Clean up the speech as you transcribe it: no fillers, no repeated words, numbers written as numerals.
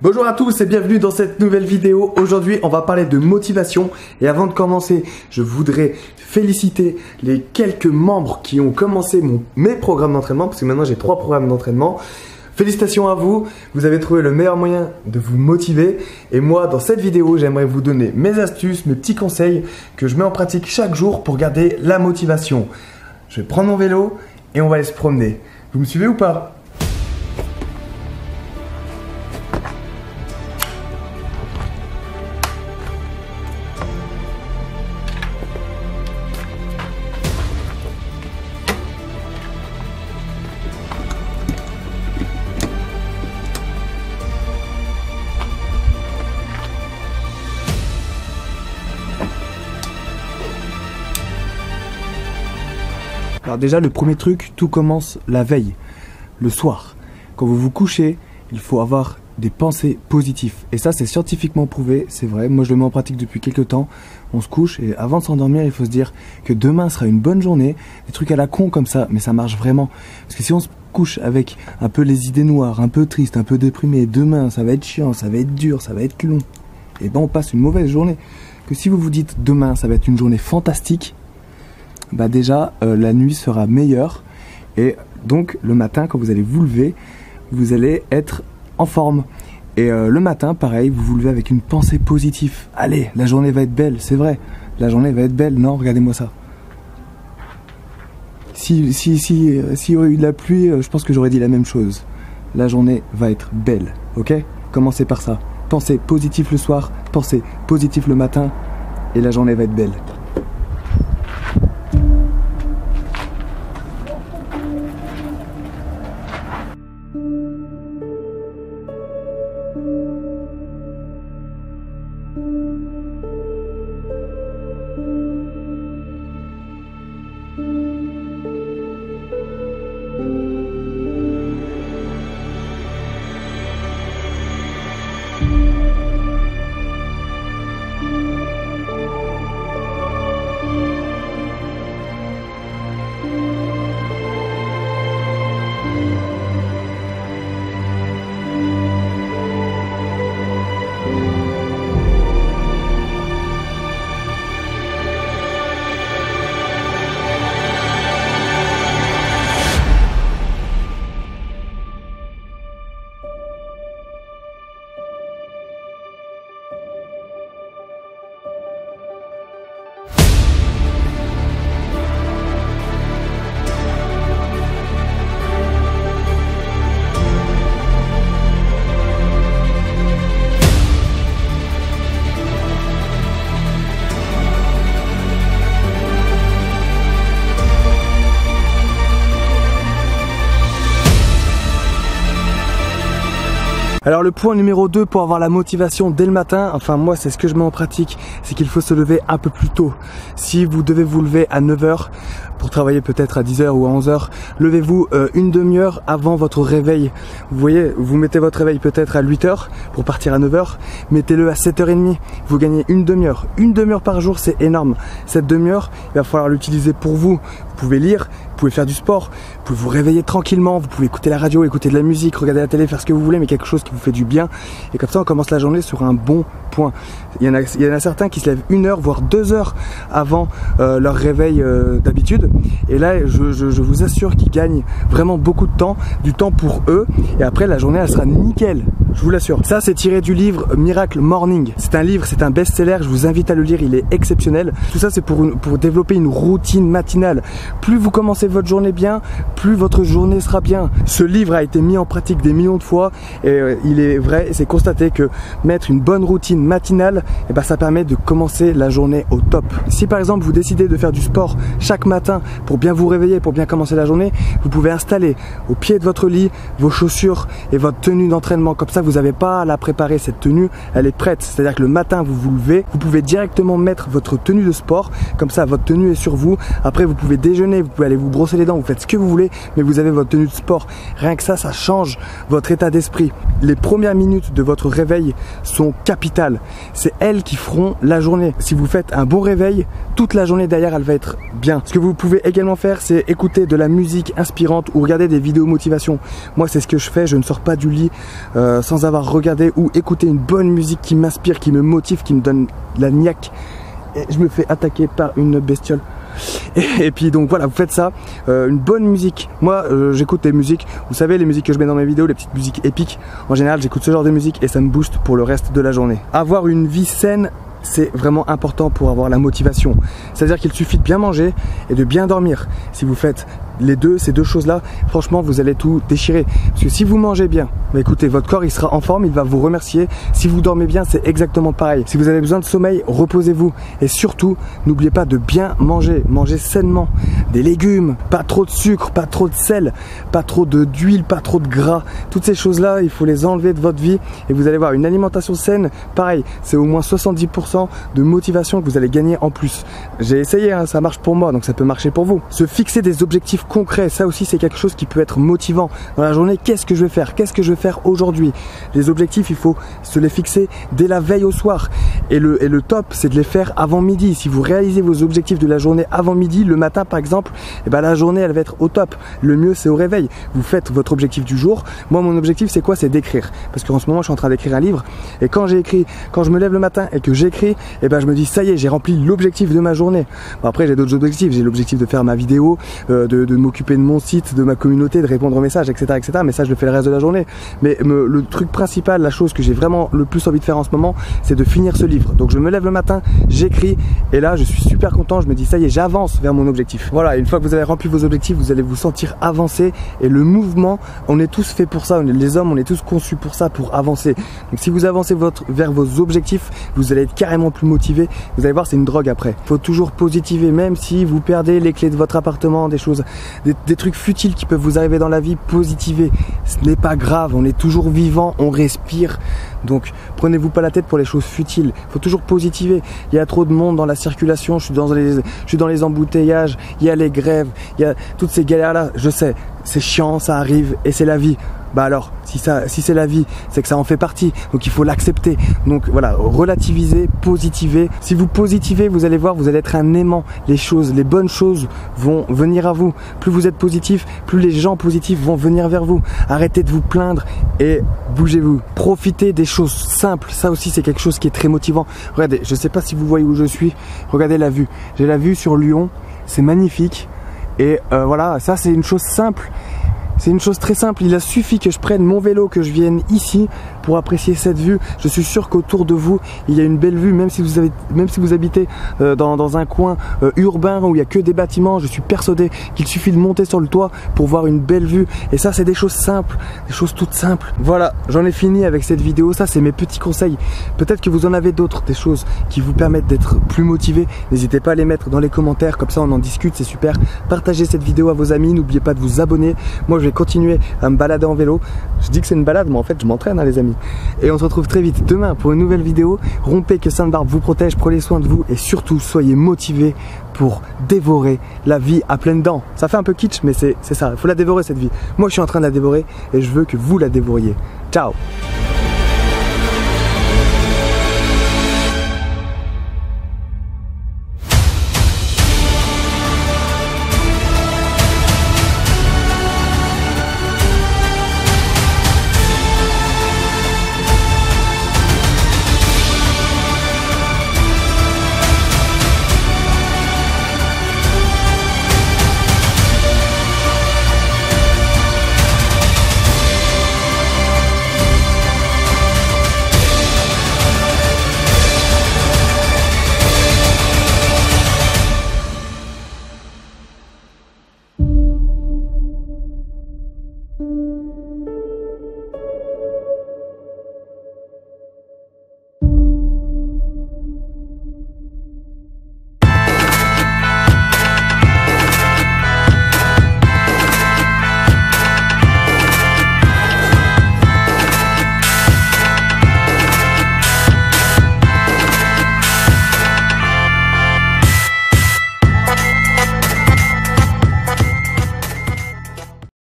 Bonjour à tous et bienvenue dans cette nouvelle vidéo. Aujourd'hui on va parler de motivation et avant de commencer je voudrais féliciter les quelques membres qui ont commencé mes programmes d'entraînement parce que maintenant j'ai 3 programmes d'entraînement. Félicitations à vous, vous avez trouvé le meilleur moyen de vous motiver et moi dans cette vidéo j'aimerais vous donner mes astuces, mes petits conseils que je mets en pratique chaque jour pour garder la motivation. Je vais prendre mon vélo et on va aller se promener. Vous me suivez ou pas ? Alors déjà le premier truc, tout commence la veille, le soir. Quand vous vous couchez, il faut avoir des pensées positives. Et ça c'est scientifiquement prouvé, c'est vrai, moi je le mets en pratique depuis quelques temps. On se couche et avant de s'endormir il faut se dire que demain sera une bonne journée. Des trucs à la con comme ça, mais ça marche vraiment. Parce que si on se couche avec un peu les idées noires, un peu triste, un peu déprimé, demain ça va être chiant, ça va être dur, ça va être long, et ben on passe une mauvaise journée. Que si vous vous dites demain ça va être une journée fantastique, bah déjà la nuit sera meilleure et donc le matin quand vous allez vous lever vous allez être en forme et le matin pareil vous vous levez avec une pensée positive. Allez, la journée va être belle, c'est vrai, la journée va être belle. Non, regardez-moi ça, si y aurait eu de la pluie je pense que j'aurais dit la même chose. La journée va être belle, ok? Commencez par ça, pensez positif le soir, pensez positif le matin et la journée va être belle. Alors le point numéro 2 pour avoir la motivation dès le matin, enfin moi c'est ce que je mets en pratique, c'est qu'il faut se lever un peu plus tôt. Si vous devez vous lever à 9 h pour travailler peut-être à 10 h ou à 11 h, levez-vous une demi-heure avant votre réveil. Vous voyez, vous mettez votre réveil peut-être à 8 h pour partir à 9 h, mettez-le à 7 h 30, vous gagnez une demi-heure. Une demi-heure par jour c'est énorme. Cette demi-heure, il va falloir l'utiliser pour vous. Vous pouvez lire, vous pouvez faire du sport, vous pouvez vous réveiller tranquillement, vous pouvez écouter la radio, écouter de la musique, regarder la télé, faire ce que vous voulez, mais quelque chose qui vous fait du bien. Et comme ça, on commence la journée sur un bon point. Il y en a certains qui se lèvent 1 heure, voire 2 heures avant leur réveil d'habitude. Et là, je vous assure qu'ils gagnent vraiment beaucoup de temps, du temps pour eux. Et après, la journée, elle sera nickel. Je vous l'assure. Ça, c'est tiré du livre Miracle Morning. C'est un livre, c'est un best-seller. Je vous invite à le lire, il est exceptionnel. Tout ça, c'est pour développer une routine matinale. Plus vous commencez votre journée bien, plus votre journée sera bien. Ce livre a été mis en pratique des millions de fois et il est vrai, c'est constaté que mettre une bonne routine matinale, et ben, ça permet de commencer la journée au top. Si par exemple vous décidez de faire du sport chaque matin pour bien vous réveiller, pour bien commencer la journée, vous pouvez installer au pied de votre lit vos chaussures et votre tenue d'entraînement. Comme ça, vous n'avez pas à la préparer, cette tenue, elle est prête. C'est-à-dire que le matin, vous vous levez, vous pouvez directement mettre votre tenue de sport. Comme ça, votre tenue est sur vous. Après, vous pouvez déjeuner, vous pouvez aller vous brosser les dents, vous faites ce que vous voulez, mais vous avez votre tenue de sport. Rien que ça change votre état d'esprit. Les premières minutes de votre réveil sont capitales. C'est elles qui feront la journée. Si vous faites un bon réveil, toute la journée derrière, elle va être bien. Ce que vous pouvez également faire, c'est écouter de la musique inspirante ou regarder des vidéos motivation. Moi, c'est ce que je fais. Je ne sors pas du lit sans avoir regardé ou écouté une bonne musique qui m'inspire, qui me motive, qui me donne la niaque. Et je me fais attaquer par une bestiole. Et puis donc voilà, vous faites ça, une bonne musique. Moi j'écoute des musiques, vous savez, les musiques que je mets dans mes vidéos, les petites musiques épiques. En général j'écoute ce genre de musique et ça me booste pour le reste de la journée. Avoir une vie saine, c'est vraiment important pour avoir la motivation. C'est-à-dire qu'il suffit de bien manger et de bien dormir. Si vous faites ces deux choses-là, franchement, vous allez tout déchirer. Parce que si vous mangez bien, bah écoutez, votre corps il sera en forme, il va vous remercier. Si vous dormez bien, c'est exactement pareil. Si vous avez besoin de sommeil, reposez-vous. Et surtout, n'oubliez pas de bien manger. Mangez sainement. Des légumes, pas trop de sucre, pas trop de sel, pas trop d'huile, pas trop de gras. Toutes ces choses-là, il faut les enlever de votre vie. Et vous allez voir, une alimentation saine, pareil, c'est au moins 70% de motivation que vous allez gagner en plus. J'ai essayé, hein, ça marche pour moi, donc ça peut marcher pour vous. Se fixer des objectifs concret, ça aussi c'est quelque chose qui peut être motivant dans la journée. Qu'est-ce que je vais faire? Qu'est-ce que je vais faire aujourd'hui? Les objectifs, il faut se les fixer dès la veille au soir. Et le top, c'est de les faire avant midi. Si vous réalisez vos objectifs de la journée avant midi, le matin par exemple, et ben la journée elle va être au top. Le mieux c'est au réveil. Vous faites votre objectif du jour. Moi mon objectif c'est quoi? C'est d'écrire. Parce qu'en ce moment je suis en train d'écrire un livre. Et quand j'ai écrit, quand je me lève le matin et que j'écris, et ben je me dis ça y est, j'ai rempli l'objectif de ma journée. Bon, après j'ai d'autres objectifs. J'ai l'objectif de faire ma vidéo, de m'occuper de mon site, de ma communauté, de répondre aux messages, etc., etc. Mais ça, je le fais le reste de la journée. Mais le truc principal, la chose que j'ai vraiment le plus envie de faire en ce moment, c'est de finir ce livre. Donc je me lève le matin, j'écris, et là, je suis super content. Je me dis, ça y est, j'avance vers mon objectif. Voilà, une fois que vous avez rempli vos objectifs, vous allez vous sentir avancer. Et le mouvement, on est tous faits pour ça. Les hommes, on est tous conçus pour ça, pour avancer. Donc si vous avancez vers vos objectifs, vous allez être carrément plus motivé. Vous allez voir, c'est une drogue après. Il faut toujours positiver, même si vous perdez les clés de votre appartement, des choses, des trucs futiles qui peuvent vous arriver dans la vie, positivez. Ce n'est pas grave, on est toujours vivant, on respire. Donc prenez-vous pas la tête pour les choses futiles. Il faut toujours positiver. Il y a trop de monde dans la circulation, je suis dans les embouteillages, il y a les grèves, il y a toutes ces galères-là. Je sais, c'est chiant, ça arrive et c'est la vie. Bah alors, si c'est la vie, c'est que ça en fait partie. Donc il faut l'accepter. Donc voilà, relativiser, positiver. Si vous positivez, vous allez voir, vous allez être un aimant. Les bonnes choses vont venir à vous. Plus vous êtes positif, plus les gens positifs vont venir vers vous. Arrêtez de vous plaindre et bougez-vous. Profitez des choses simples. Ça aussi, c'est quelque chose qui est très motivant. Regardez, je sais pas si vous voyez où je suis. Regardez la vue. J'ai la vue sur Lyon. C'est magnifique. Et voilà, ça c'est une chose simple. C'est une chose très simple, il a suffi que je prenne mon vélo, que je vienne ici pour apprécier cette vue. Je suis sûr qu'autour de vous, il y a une belle vue, même si vous habitez dans un coin urbain où il n'y a que des bâtiments. Je suis persuadé qu'il suffit de monter sur le toit pour voir une belle vue. Et ça, c'est des choses simples, des choses toutes simples. Voilà, j'en ai fini avec cette vidéo. Ça, c'est mes petits conseils. Peut-être que vous en avez d'autres, des choses qui vous permettent d'être plus motivé. N'hésitez pas à les mettre dans les commentaires, comme ça on en discute, c'est super. Partagez cette vidéo à vos amis, n'oubliez pas de vous abonner. Moi, je vais continuer à me balader en vélo. Je dis que c'est une balade, mais en fait je m'entraîne, hein, les amis. Et on se retrouve très vite demain pour une nouvelle vidéo. Rompez, que Sainte-Barbe vous protège, prenez soin de vous et surtout soyez motivés pour dévorer la vie à pleines dents. Ça fait un peu kitsch, mais c'est ça, il faut la dévorer cette vie. Moi je suis en train de la dévorer et je veux que vous la dévoriez. Ciao.